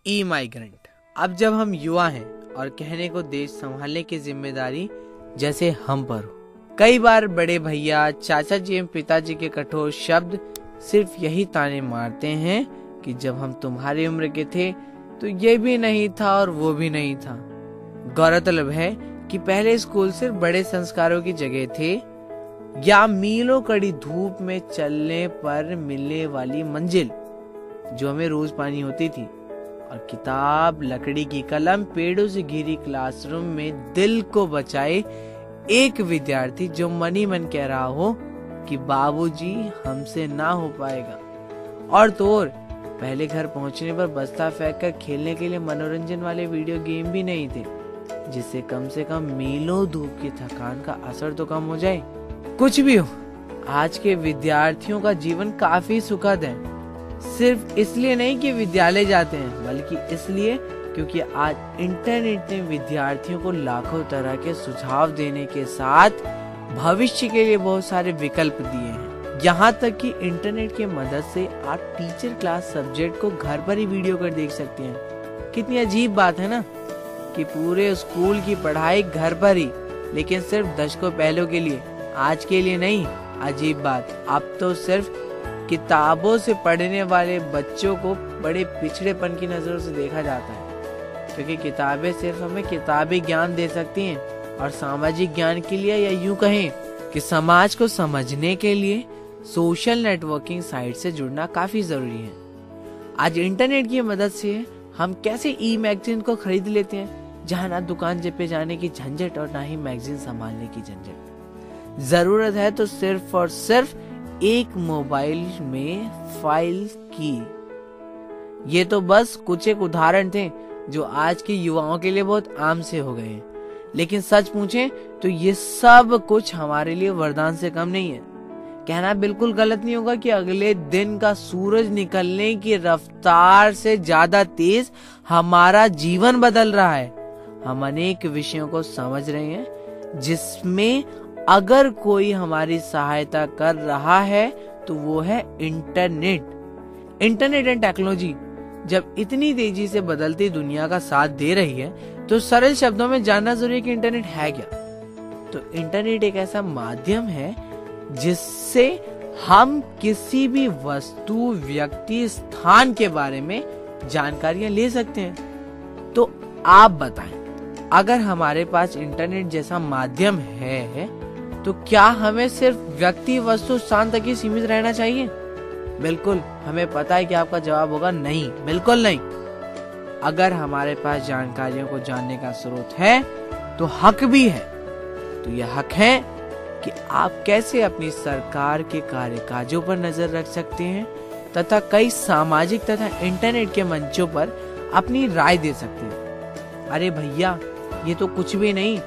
ई migrant. अब जब हम युवा हैं और कहने को देश संभालने की जिम्मेदारी जैसे हम पर हो, कई बार बड़े भैया, चाचा जी एवं पिताजी के कठोर शब्द सिर्फ यही ताने मारते हैं कि जब हम तुम्हारी उम्र के थे तो ये भी नहीं था और वो भी नहीं था। गौरतलब है कि पहले स्कूल सिर्फ बड़े संस्कारों की जगह थे या मीलों कड़ी धूप में चलने पर मिलने वाली मंजिल जो हमें रोज पानी होती थी, और किताब, लकड़ी की कलम, पेड़ों से घिरी क्लासरूम में दिल को बचाए एक विद्यार्थी जो मन ही मन कह रहा हो कि बाबूजी हमसे ना हो पाएगा। और तो और पहले घर पहुंचने पर बस्ता फेंक कर खेलने के लिए मनोरंजन वाले वीडियो गेम भी नहीं थे, जिससे कम से कम मीलों धूप की थकान का असर तो कम हो जाए। कुछ भी हो, आज के विद्यार्थियों का जीवन काफी सुखद है, सिर्फ इसलिए नहीं कि विद्यालय जाते हैं, बल्कि इसलिए क्योंकि आज इंटरनेट ने विद्यार्थियों को लाखों तरह के सुझाव देने के साथ भविष्य के लिए बहुत सारे विकल्प दिए हैं। यहाँ तक कि इंटरनेट की मदद से आप टीचर क्लास सब्जेक्ट को घर पर ही वीडियो कर देख सकते हैं। कितनी अजीब बात है ना कि पूरे स्कूल की पढ़ाई घर पर ही, लेकिन सिर्फ दशकों पहले के लिए, आज के लिए नहीं। अजीब बात, अब तो सिर्फ किताबों से पढ़ने वाले बच्चों को बड़े पिछड़ेपन की नजरों से देखा जाता है, क्योंकि किताबें सिर्फ हमें किताबी ज्ञान दे सकती हैं, और सामाजिक ज्ञान के लिए, या यूं कहें कि समाज को समझने के लिए सोशल नेटवर्किंग साइट से जुड़ना काफी जरूरी है। आज इंटरनेट की मदद से हम कैसे ई मैगजीन को खरीद लेते हैं, जहां ना दुकान पे जाने की झंझट और ना ही मैगजीन संभालने की झंझट। जरूरत है तो सिर्फ और सिर्फ एक मोबाइल में फाइल की। ये तो बस कुछ एक उदाहरण थे जो आज के युवाओं के लिए बहुत आम से हो गए हैं, लेकिन सच पूछें तो ये सब कुछ हमारे लिए वरदान से कम नहीं है। कहना बिल्कुल गलत नहीं होगा कि अगले दिन का सूरज निकलने की रफ्तार से ज्यादा तेज हमारा जीवन बदल रहा है। हम अनेक विषयों को समझ रहे हैं जिसमें अगर कोई हमारी सहायता कर रहा है तो वो है इंटरनेट। इंटरनेट एंड टेक्नोलॉजी जब इतनी तेजी से बदलती दुनिया का साथ दे रही है तो सरल शब्दों में जानना जरूरी है कि इंटरनेट है क्या। तो इंटरनेट एक ऐसा माध्यम है जिससे हम किसी भी वस्तु, व्यक्ति, स्थान के बारे में जानकारियां ले सकते हैं। तो आप बताएं, अगर हमारे पास इंटरनेट जैसा माध्यम है तो क्या हमें सिर्फ व्यक्ति, वस्तु, स्थान तक ही सीमित रहना चाहिए? बिल्कुल, हमें पता है कि आपका जवाब होगा नहीं, बिल्कुल नहीं। अगर हमारे पास जानकारियों को जानने का स्रोत है तो हक भी है। तो यह हक है कि आप कैसे अपनी सरकार के कार्यकाजों पर नजर रख सकते हैं तथा कई सामाजिक तथा इंटरनेट के मंचों पर अपनी राय दे सकते हैं। अरे भैया, ये तो कुछ भी नहीं,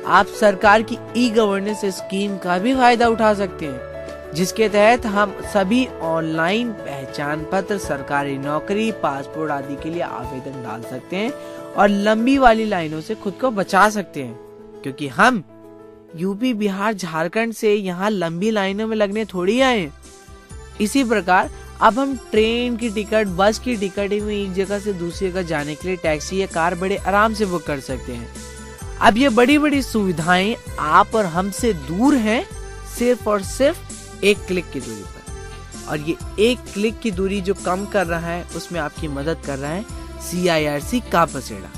आप सरकार की ई गवर्नेंस स्कीम का भी फायदा उठा सकते हैं, जिसके तहत हम सभी ऑनलाइन पहचान पत्र, सरकारी नौकरी, पासपोर्ट आदि के लिए आवेदन डाल सकते हैं और लंबी वाली लाइनों से खुद को बचा सकते हैं, क्योंकि हम यूपी, बिहार, झारखंड से यहाँ लंबी लाइनों में लगने थोड़ी आए। इसी प्रकार अब हम ट्रेन की टिकट, बस की टिकट एक जगह से दूसरी जगह जाने के लिए टैक्सी या कार बड़े आराम से बुक कर सकते हैं। अब ये बड़ी बड़ी सुविधाएं आप और हमसे दूर हैं, सिर्फ और सिर्फ एक क्लिक की दूरी पर। और ये एक क्लिक की दूरी जो कम कर रहा है, उसमें आपकी मदद कर रहा है CIRC का पसेड़ा।